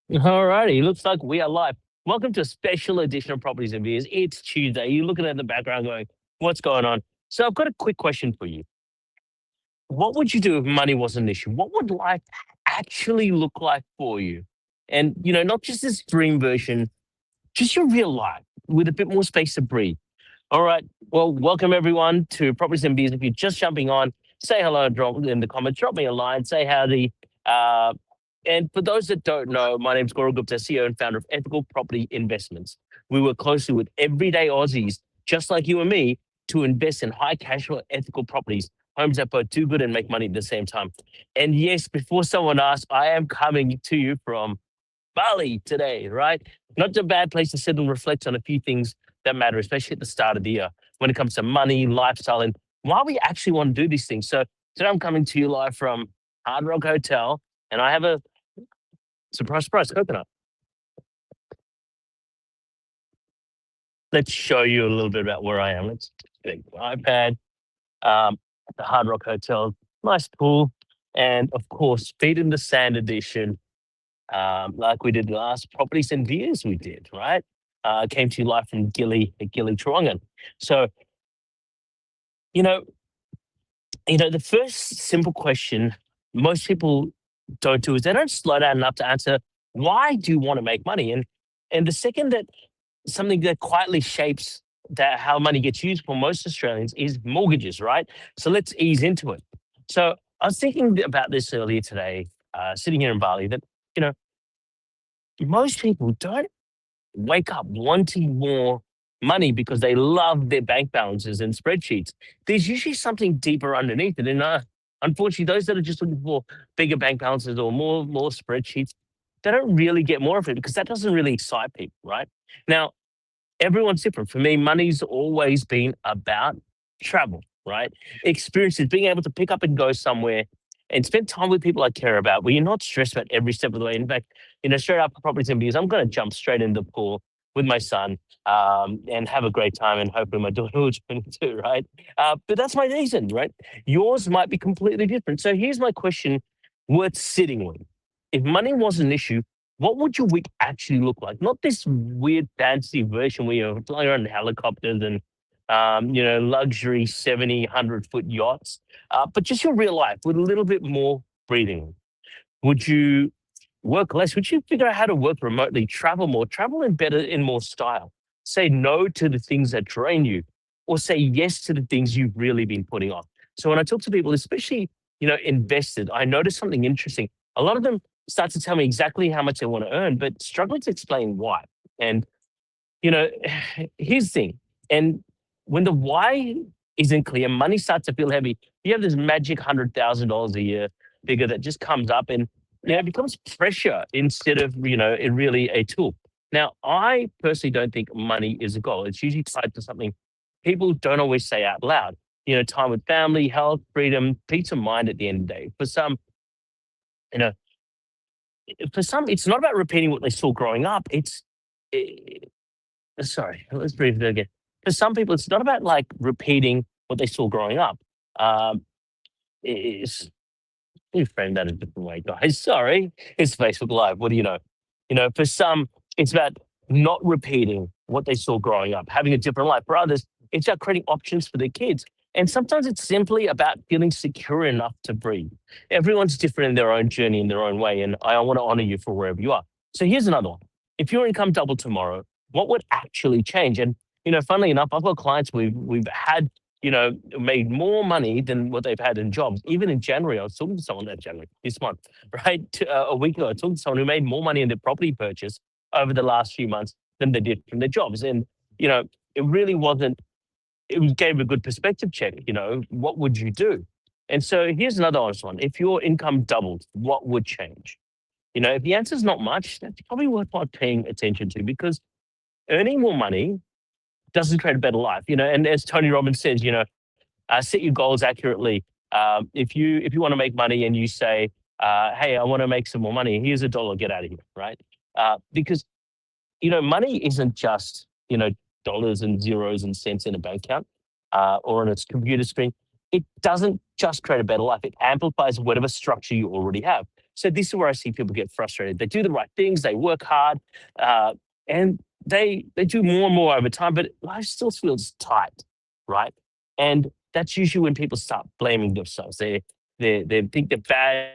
Alrighty, looks like we are live. Welcome to a special edition of Properties and Beers. It's Tuesday. You're looking at the background going, what's going on? So I've got a quick question for you. What would you do if money wasn't an issue? What would life actually look like for you? And, not just this dream version, just your real life with a bit more space to breathe. All right. Well, welcome everyone to Properties and Beers. If you're just jumping on, say hello, drop in the comments, drop me a line, say howdy. Uh, and for those that don't know, my name's Goro Gupta, CEO and founder of Ethical Property Investments. We work closely with everyday Aussies, just like you and me, to invest in high cash flow ethical properties, homes that both do good and make money at the same time. And yes, before someone asks, I am coming to you from Bali today, right? Not a bad place to sit and reflect on a few things that matter, especially at the start of the year when it comes to money, lifestyle, and why we actually want to do these things. So today I'm coming to you live from Hard Rock Hotel, and I have a surprise coconut. Let's show you a little bit about where I am. Let's take my iPad. At the Hard Rock Hotel, nice pool, and of course, Feet in the Sand edition, like we did the last properties and views we did, right? Came to you live from Gilly, Torongan. So, you know, the first simple question most people don't do is they don't slow down enough to answer why do you want to make money? And the second that something that quietly shapes that how money gets used for most Australians is mortgages, right? So let's ease into it. So I was thinking about this earlier today, sitting here in Bali, that you know most people don't wake up wanting more money because they love their bank balances and spreadsheets. There's usually something deeper underneath it. And unfortunately, those that are just looking for bigger bank balances or more spreadsheets, they don't really get more of it because that doesn't really excite people, right? Now, everyone's different. For me, money's always been about travel, right? Experiences, being able to pick up and go somewhere and spend time with people I care about, where you're not stressed about every step of the way. In fact, straight up properties and views, I'm going to jump straight in the pool with my son and have a great time. And hopefully my daughter will join too, right? But that's my reason, right? Yours might be completely different. So here's my question worth sitting with. If money was an issue, what would your week actually look like? Not this weird fancy version where you're flying around in helicopters and luxury 70, 100-foot yachts, but just your real life with a little bit more breathing. Would you work less? Would you figure out how to work remotely, travel more, travel in better, in more style? Say no to the things that drain you, or say yes to the things you've really been putting off. So when I talk to people, especially invested, I notice something interesting. A lot of them start to tell me exactly how much they want to earn, but struggling to explain why. And you know, here's the thing. And when the why isn't clear, money starts to feel heavy. You have this magic $100,000 a year figure that just comes up and it becomes pressure instead of it really a tool. Now, I personally don't think money is a goal. It's usually tied to something people don't always say out loud. Time with family, health, freedom, peace of mind at the end of the day. You know, for some, it's not about repeating what they saw growing up. Sorry, let's breathe it again. For some people, it's not about like repeating what they saw growing up. Um, it's let me frame that a different way, guys. Sorry, it's Facebook Live. What do you know? For some, it's about not repeating what they saw growing up, having a different life. For others, it's about creating options for their kids. And sometimes it's simply about feeling secure enough to breathe. Everyone's different in their own journey, in their own way. And I want to honor you for wherever you are. So here's another one. If your income doubled tomorrow, what would actually change? And, funnily enough, I've got clients we've had made more money than what they've had in jobs. Even in January, I was talking to someone that January, this month, right? A week ago, I talked to someone who made more money in their property purchase over the last few months than they did from their jobs. And, it really wasn't, gave a good perspective check. What would you do? And so here's another honest one. If your income doubled, what would change? If the answer is not much, that's probably worthwhile paying attention to because earning more money doesn't create a better life. And as Tony Robbins says, set your goals accurately. If you want to make money and you say, "Hey, I want to make some more money. Here's a dollar. Get out of here." Right? Because money isn't just dollars and zeros and cents in a bank account or on its computer screen. It doesn't just create a better life. It amplifies whatever structure you already have. So this is where I see people get frustrated. They do the right things, they work hard, uh, and they do more and more over time, but life still feels tight, right? And that's usually when people start blaming themselves. They think they're bad.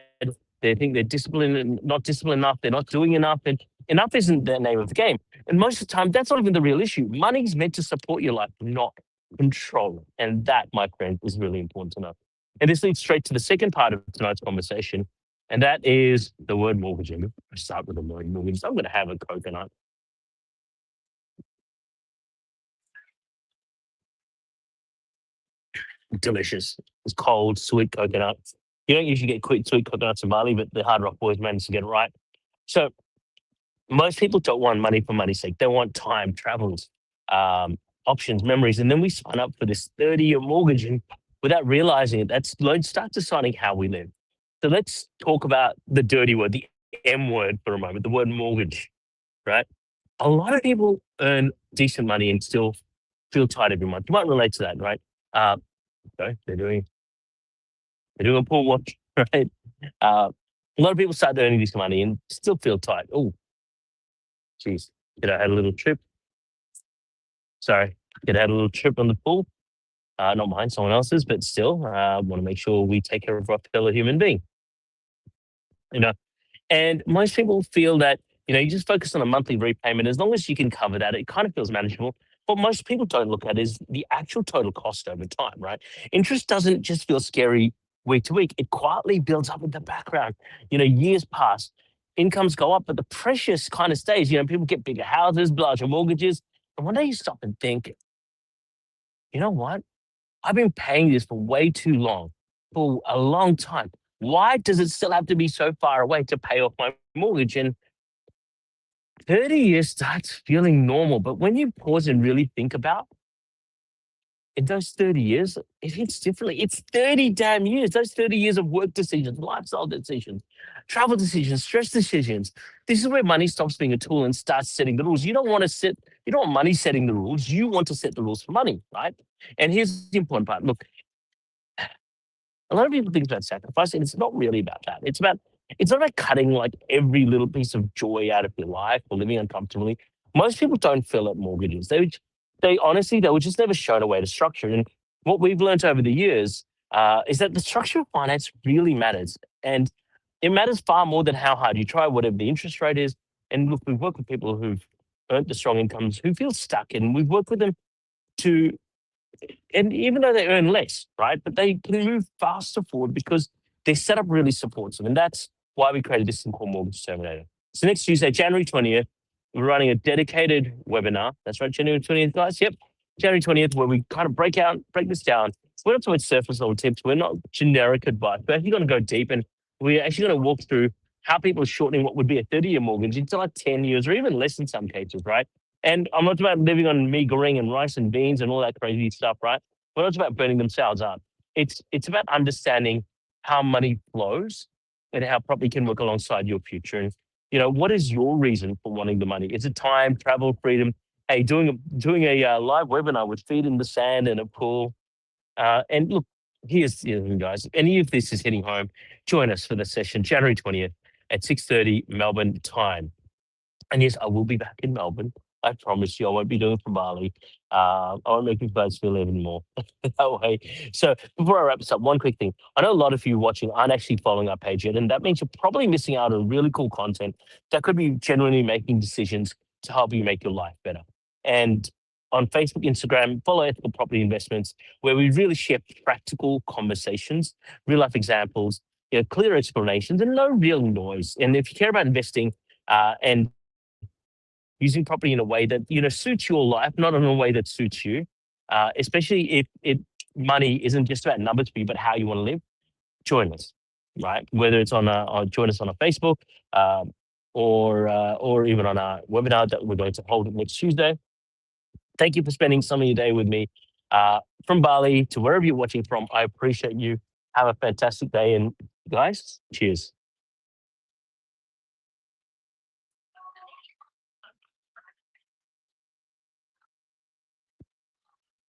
They think they're disciplined and not disciplined enough. They're not doing enough, and enough isn't the name of the game. And most of the time, that's not even the real issue. Money's meant to support your life, not control it. And that, my friend, is really important to know. And this leads straight to the second part of tonight's conversation, and that is the word mortgaging. I start with the word mortgage. I'm going to have a coconut. Delicious. It's cold, sweet coconut. You don't usually get quick sweet coconuts in Bali, but the Hard Rock Boys managed to get it right. So most people don't want money for money's sake. They want time, travels, um, options, memories. And then we sign up for this 30-year mortgage and without realizing it, that's loan starts deciding how we live. So let's talk about the dirty word, the M word for a moment, the word mortgage, right? A lot of people earn decent money and still feel tight every month. You might relate to that, right? Uh, so they're doing a pool watch, right? A lot of people start earning this money and still feel tight. Oh, geez, did I had a little trip? Sorry, did I had a little trip on the pool? Not mine, someone else's, but still, want to make sure we take care of our fellow human being. You know, and most people feel that, you just focus on a monthly repayment. As long as you can cover that, it kind of feels manageable. What most people don't look at is the actual total cost over time, right? Interest doesn't just feel scary week to week, it quietly builds up in the background. Years pass, incomes go up, but the pressure kind of stays. People get bigger houses, larger mortgages. And one day you stop and think, you know what? I've been paying this for way too long, for a long time. Why does it still have to be so far away to pay off my mortgage? And 30 years starts feeling normal. But when you pause and really think about in those 30 years, it hits differently. It's 30 damn years. Those 30 years of work decisions, lifestyle decisions, travel decisions, stress decisions. This is where money stops being a tool and starts setting the rules. You don't want money setting the rules. You want to set the rules for money, right? And here's the important part. Look, a lot of people think about sacrifice, and it's not really about that. It's not about cutting like every little piece of joy out of your life or living uncomfortably. Most people don't fill up mortgages. They honestly they were just never shown a way to structure. And what we've learned over the years is that the structure of finance really matters, and it matters far more than how hard you try, whatever the interest rate is. And look, we've worked with people who've earned the strong incomes who feel stuck, and we've worked with them to and even though they earn less, right? But they can move faster forward because their setup really supports them. And that's why we created this thing called Mortgage Terminator. So next Tuesday, January 20th, we're running a dedicated webinar. That's right, January 20th, guys. Yep. January 20th, where we kind of break this down. We're not talking surface level tips. We're not generic advice. We're actually going to go deep and we're actually going to walk through how people are shortening what would be a 30-year mortgage into like 10 years or even less in some cases, right? And I'm not about living on mee goreng and rice and beans and all that crazy stuff, right? We're not about burning themselves up. It's about understanding how money flows and how property can work alongside your future. And what is your reason for wanting the money? Is it time, travel, freedom? Hey, doing a live webinar with feet in the sand and a pool. And look, here's the other thing, guys. If any of this is hitting home, join us for the session January 20th at 6:30 Melbourne time. And yes, I will be back in Melbourne. I promise you, I won't be doing it from Bali. I won't make you guys feel even more that way. So before I wrap this up, one quick thing. I know a lot of you watching aren't actually following our page yet, and that means you're probably missing out on really cool content that could be genuinely making decisions to help you make your life better. And on Facebook, Instagram, follow Ethical Property Investments, where we really share practical conversations, real life examples, clear explanations, and no real noise. And if you care about investing, and using property in a way that suits your life, not in a way that suits you. Especially if money isn't just about numbers for you, but how you want to live. Join us, right? Whether it's or join us on a Facebook, or even on our webinar that we're going to hold next Tuesday. Thank you for spending some of your day with me, from Bali to wherever you're watching from. I appreciate you. Have a fantastic day, and guys, cheers.